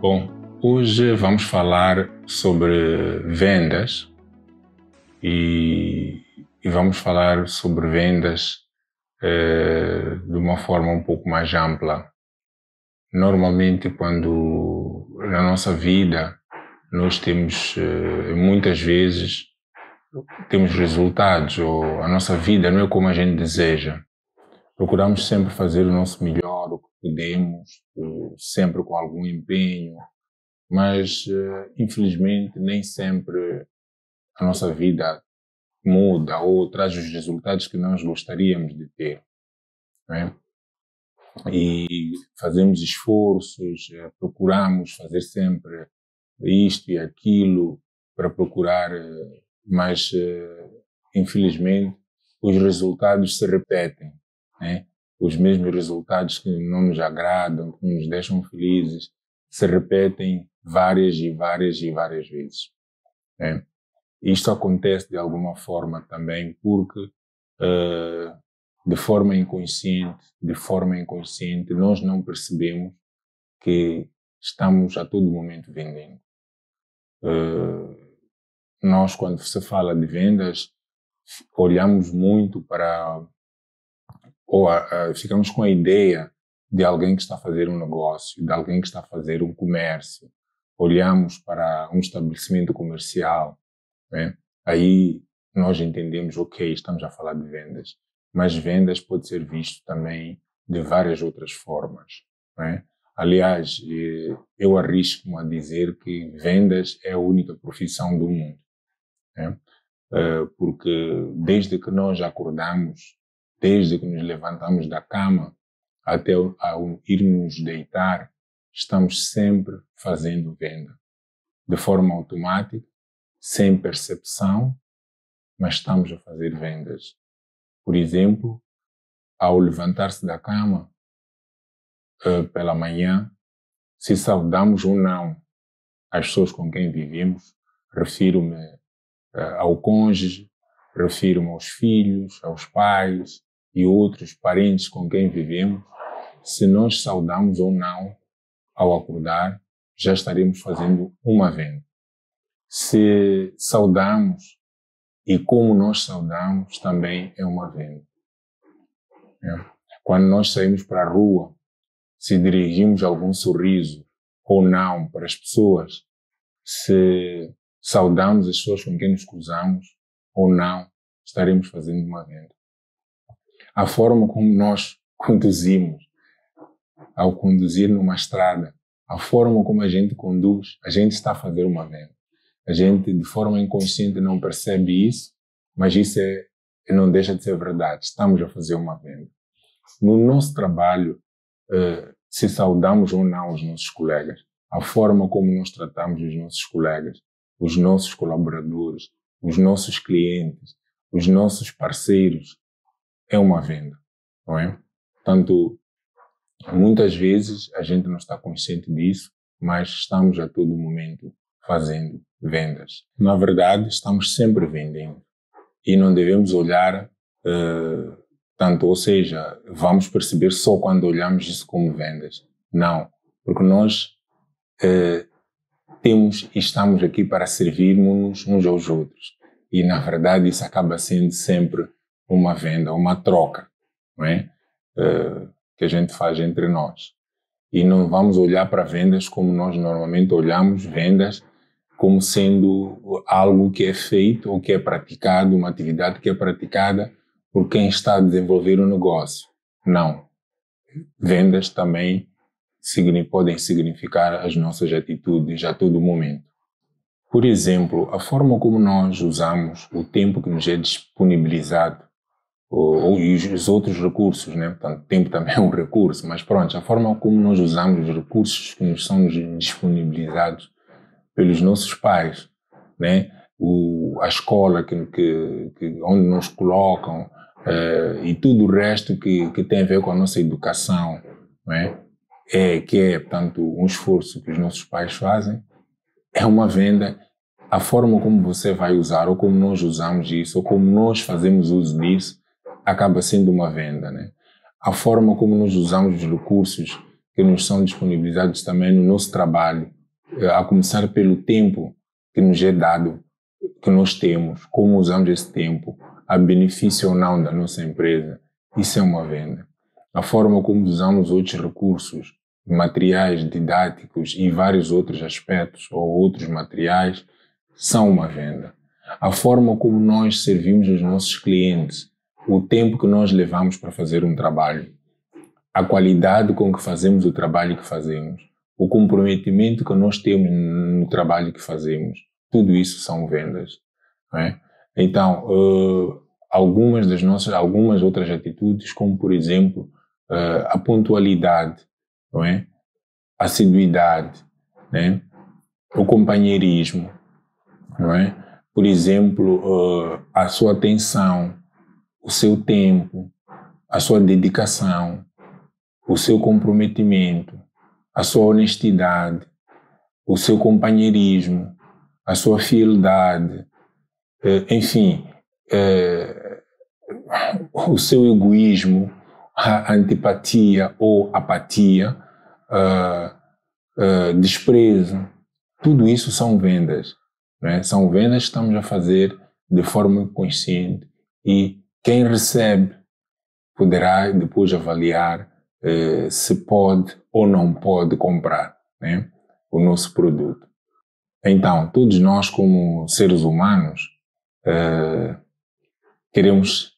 Bom, hoje vamos falar sobre vendas e vamos falar sobre vendas de uma forma um pouco mais ampla. Normalmente, quando na nossa vida nós temos, muitas vezes, temos resultados ou a nossa vida não é como a gente deseja. Procuramos sempre fazer o nosso melhor, o que podemos, sempre com algum empenho, mas infelizmente nem sempre a nossa vida muda ou traz os resultados que nós gostaríamos de ter, não é? E fazemos esforços, procuramos fazer sempre isto e aquilo para procurar, mas infelizmente os resultados se repetem, né? Os mesmos resultados que não nos agradam, que não nos deixam felizes, se repetem várias e várias e várias vezes, né? Isto acontece de alguma forma também porque de forma inconsciente, nós não percebemos que estamos a todo momento vendendo. Nós, quando se fala de vendas, olhamos muito para, ou ficamos com a ideia de alguém que está a fazer um negócio, de alguém que está a fazer um comércio. Olhamos para um estabelecimento comercial, né? Aí nós entendemos, ok, estamos a falar de vendas. Mas vendas pode ser visto também de várias outras formas, né? Aliás, eu arrisco-me a dizer que vendas é a única profissão do mundo, né? Porque desde que nós acordamos, desde que nos levantamos da cama até ao irmos deitar, estamos sempre fazendo venda. De forma automática, sem percepção, mas estamos a fazer vendas. Por exemplo, ao levantar-se da cama pela manhã, se saudamos ou não as pessoas com quem vivemos, refiro-me ao cônjuge, refiro-me aos filhos, aos pais e outros parentes com quem vivemos, se nós saudamos ou não ao acordar, já estaremos fazendo uma venda. Se saudamos e como nós saudamos, também é uma venda. Quando nós saímos para a rua, se dirigimos algum sorriso ou não para as pessoas, se saudamos as pessoas com quem nos cruzamos ou não, estaremos fazendo uma venda. A forma como nós conduzimos, ao conduzir numa estrada, a forma como a gente conduz, a gente está a fazer uma venda. A gente, de forma inconsciente, não percebe isso, mas isso não deixa de ser verdade. Estamos a fazer uma venda. No nosso trabalho, se saudamos ou não os nossos colegas, a forma como nós tratamos os nossos colegas, os nossos colaboradores, os nossos clientes, os nossos parceiros, é uma venda, não é? Portanto, muitas vezes a gente não está consciente disso, mas estamos a todo momento fazendo vendas. Na verdade, estamos sempre vendendo e não devemos olhar tanto, ou seja, vamos perceber só quando olhamos isso como vendas. Não, porque nós temos e estamos aqui para servirmos uns aos outros e, na verdade, isso acaba sendo sempre uma venda, uma troca, não é? Que a gente faz entre nós. E não vamos olhar para vendas como nós normalmente olhamos vendas, como sendo algo que é feito ou que é praticado, uma atividade que é praticada por quem está a desenvolver um negócio. Não. Vendas também podem significar as nossas atitudes a todo momento. Por exemplo, a forma como nós usamos o tempo que nos é disponibilizado ou os outros recursos, né? Portanto, tempo também é um recurso, mas pronto, a forma como nós usamos os recursos que nos são disponibilizados pelos nossos pais, né? A escola onde nos colocam e tudo o resto que tem a ver com a nossa educação, não é? Portanto, um esforço que os nossos pais fazem, é uma venda. A forma como você vai usar, ou como nós usamos isso, ou como nós fazemos uso disso, acaba sendo uma venda, né? A forma como nós usamos os recursos que nos são disponibilizados também no nosso trabalho, a começar pelo tempo que nos é dado, que nós temos, como usamos esse tempo, a benefício ou não da nossa empresa, isso é uma venda. A forma como usamos outros recursos, materiais didáticos e vários outros aspectos ou outros materiais são uma venda. A forma como nós servimos os nossos clientes, o tempo que nós levamos para fazer um trabalho, a qualidade com que fazemos o trabalho que fazemos, o comprometimento que nós temos no trabalho que fazemos, tudo isso são vendas. Não é? Então, algumas outras atitudes, como por exemplo, a pontualidade, não é? A assiduidade, né? O companheirismo, não é? Por exemplo, a sua atenção, o seu tempo, a sua dedicação, o seu comprometimento, a sua honestidade, o seu companheirismo, a sua fidelidade, enfim, o seu egoísmo, a antipatia ou apatia, desprezo, tudo isso são vendas. Né? São vendas que estamos a fazer de forma consciente e quem recebe poderá depois avaliar se pode ou não pode comprar, né, o nosso produto. Então, todos nós como seres humanos queremos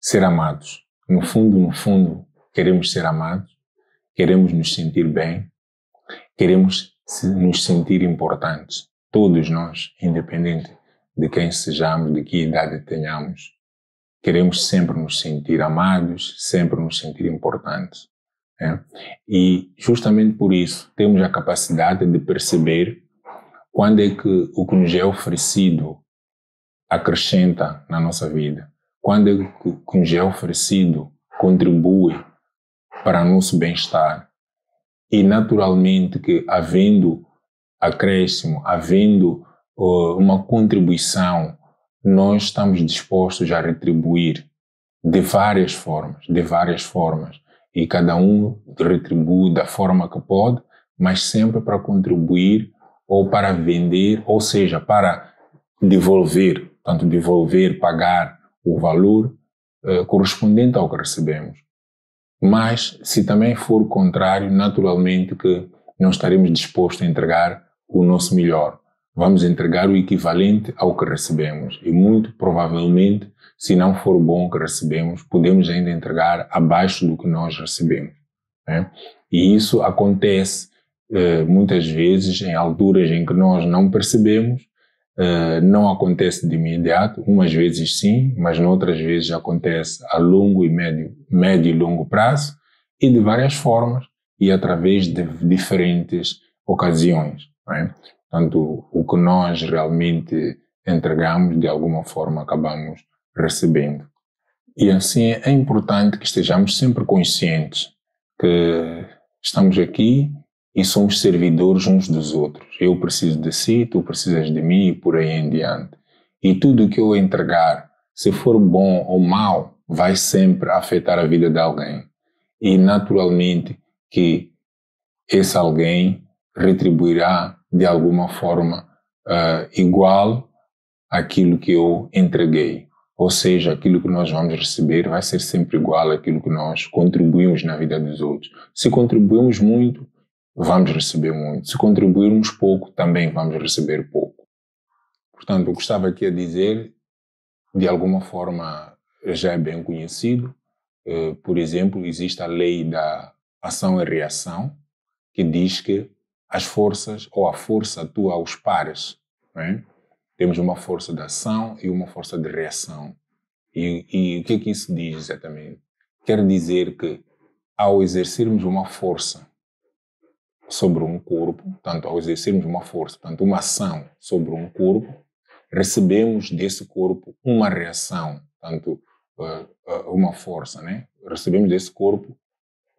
ser amados. No fundo, queremos ser amados, queremos nos sentir bem, queremos nos sentir importantes. Todos nós, independente de quem sejamos, de que idade tenhamos, queremos sempre nos sentir amados, sempre nos sentir importantes. Né? E justamente por isso temos a capacidade de perceber quando é que o que nos é oferecido acrescenta na nossa vida, quando é que o que nos é oferecido contribui para o nosso bem-estar. E naturalmente que havendo acréscimo, havendo uma contribuição, nós estamos dispostos a retribuir de várias formas. E cada um retribui da forma que pode, mas sempre para contribuir ou para vender, ou seja, para devolver, tanto devolver, pagar o valor correspondente ao que recebemos. Mas, se também for o contrário, naturalmente que não estaremos dispostos a entregar o nosso melhor. Vamos entregar o equivalente ao que recebemos. E muito provavelmente, se não for bom o que recebemos, podemos ainda entregar abaixo do que nós recebemos. Né? E isso acontece muitas vezes em alturas em que nós não percebemos. Não acontece de imediato, umas vezes sim, mas noutras vezes acontece a longo e médio e longo prazo e de várias formas e através de diferentes ocasiões. Né? Portanto, o que nós realmente entregamos, de alguma forma acabamos recebendo. E assim é importante que estejamos sempre conscientes que estamos aqui e somos servidores uns dos outros. Eu preciso de si, tu precisas de mim e por aí em diante. E tudo que eu entregar, se for bom ou mau, vai sempre afetar a vida de alguém. E naturalmente que esse alguém retribuirá de alguma forma igual àquilo que eu entreguei. Ou seja, aquilo que nós vamos receber vai ser sempre igual àquilo que nós contribuímos na vida dos outros. Se contribuímos muito, vamos receber muito. Se contribuirmos pouco, também vamos receber pouco. Portanto, o que estava aqui a dizer, de alguma forma, já é bem conhecido. Por exemplo, existe a lei da ação e reação, que diz que as forças, ou a força atua aos pares. Né? Temos uma força de ação e uma força de reação. E o que é que isso diz exatamente? Quer dizer que, ao exercermos uma força sobre um corpo, portanto, ao exercermos uma força, portanto, uma ação sobre um corpo, recebemos desse corpo uma reação, portanto, uma força, né? Recebemos desse corpo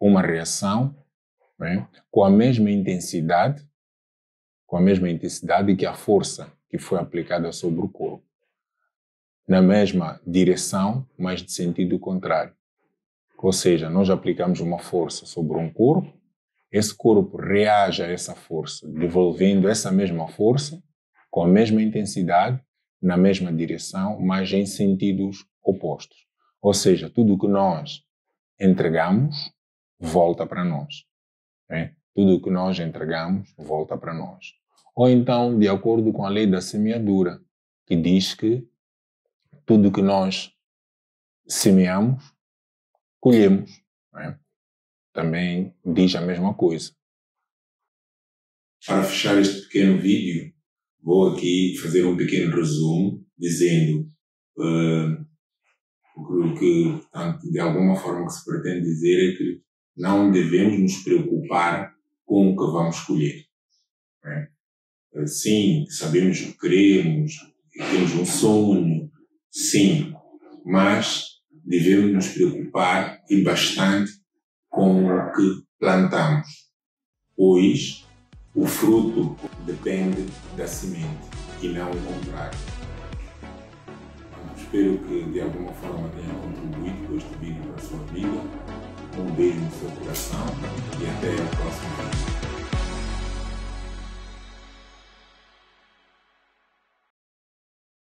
uma reação, né? Com a mesma intensidade que a força que foi aplicada sobre o corpo, na mesma direção, mas de sentido contrário. Ou seja, nós aplicamos uma força sobre um corpo esse corpo reage a essa força, devolvendo essa mesma força com a mesma intensidade, na mesma direção, mas em sentidos opostos. Ou seja, tudo o que nós entregamos volta para nós. Né? Tudo o que nós entregamos volta para nós. Ou então, de acordo com a lei da semeadura, que diz que tudo o que nós semeamos, colhemos. Né? Também diz a mesma coisa. Para fechar este pequeno vídeo, vou aqui fazer um pequeno resumo, dizendo o que, portanto, de alguma forma, que se pretende dizer é que não devemos nos preocupar com o que vamos colher. Né? Sim, sabemos o que queremos, temos um sonho, sim, mas devemos nos preocupar e bastante com o que plantamos, pois o fruto depende da semente e não o contrário. Espero que de alguma forma tenha contribuído com este vídeo para a sua vida. Um beijo no seu coração e até a próxima.